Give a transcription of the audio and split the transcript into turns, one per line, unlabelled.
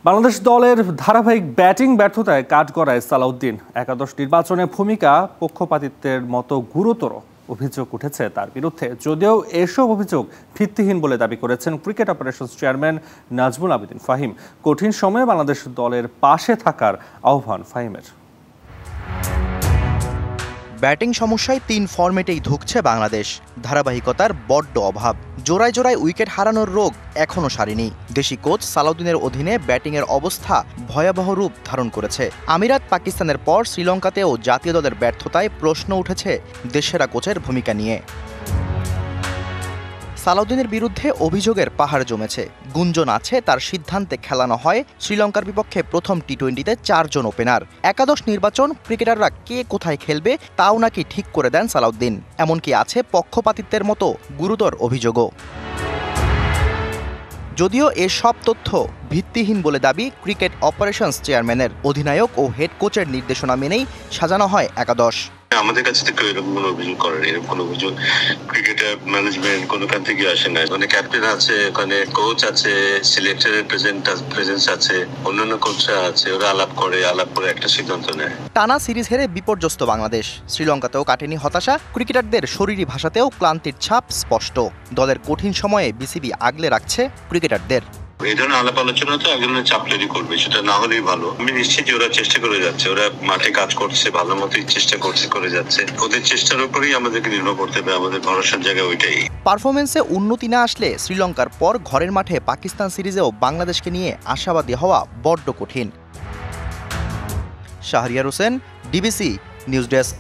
বাংলাদেশ দলের ধারাবাহিক ব্যাটিং ব্যর্থতায় কাঠগড়ায় সালাউদ্দিন। একাদশ নির্বাচনে ভূমিকা পক্ষপাতিত্বের মতো গুরুতর অভিযোগ উঠেছে তার বিরুদ্ধে, যদিও এসব অভিযোগ ভিত্তিহীন বলে দাবি করেছেন cricket operations chairman Nazmul Abedin Fahim. কঠিন সময়ে বাংলাদেশ দলের পাশে থাকার আহ্বান ফাহিমের।
ব্যাটিং সমস্যায় ৩ ফরম্যাটেই ধুঁকছে বাংলাদেশ। ধারাবাহিকতার বড্ড অভাব, জোড়ায় জোড়ায় উইকেট হারানোর রোগ এখনও সারেনি। দেশি কোচ সালাউদ্দিনের অধীনে ব্যাটিংয়ের অবস্থা ভয়াবহ রূপ ধারণ করেছে। আমিরাত পাকিস্তানের পর শ্রীলঙ্কাতেও জাতীয় দলের ব্যর্থতায় প্রশ্ন উঠেছে দেশসেরা কোচের ভূমিকা নিয়ে। সালাউদ্দিনের বিরুদ্ধে অভিযোগের পাহাড় জমেছে। গুঞ্জন আছে তার সিদ্ধান্তে খেলানো হয় শ্রীলঙ্কার বিপক্ষে প্রথম টি-20তে ৪ জন ওপেনার। একাদশ নির্বাচন, ক্রিকেটাররা কে কোথায় খেলবে তাও নাকি ঠিক করে দেন সালাউদ্দিন। এমনকি আছে পক্ষপাতিত্বের মতো গুরুতর অভিযোগও। যদিও এসব তথ্য ভিত্তিহীন বলে দাবি ক্রিকেট অপারেশনস চেয়ারম্যানের। অধিনায়ক ও হেড কোচের নির্দেশনা মেনেই সাজানো হয় একাদশ।
আমাদের কাছে থেকে এরকম কোনো অভিযোগ করেন, এরকম কোনো অভিযোগ ক্রিকেটের ম্যানেজমেন্ট কোনোখান থেকে আসে না। ওখানে ক্যাপ্টেন আছে, ওখানে কোচ আছে, সিলেক্টরের প্রেজেন্স আছে, অন্যান্য কোচরা আছে, ওরা আলাপ করে একটা সিদ্ধান্ত নেয়।
টানা সিরিজ হেরে বিপর্যস্ত বাংলাদেশ। শ্রীলঙ্কাতেও কাটেনি হতাশা, ক্রিকেটারদের শরীরী ভাষাতেও ক্লান্তির ছাপ স্পষ্ট। দলের কঠিন সময়ে বিসিবি আগলে রাখছে ক্রিকেটারদের।
এই ধরনের আলাপ আলোচনা তো একজনের চাপ তৈরি করবে, সেটা না হলেই ভালো। আমি নিশ্চিত ওরা চেষ্টা করে যাচ্ছে, ওরা মাঠে কাজ করছে, ভালো মতোই চেষ্টা করে যাচ্ছে। ওদের চেষ্টার উপরেই আমাদেরকে নির্ভর করতে হবে, আমাদের ভরসার জায়গা ওইটাই।
পারফরমেন্সে উন্নতি না আসলে শ্রীলঙ্কার পর ঘরের মাঠে পাকিস্তান সিরিজেও বাংলাদেশকে নিয়ে আশাবাদী হওয়া বড্ড কঠিন। Shahriar Hossain, DBC news desk.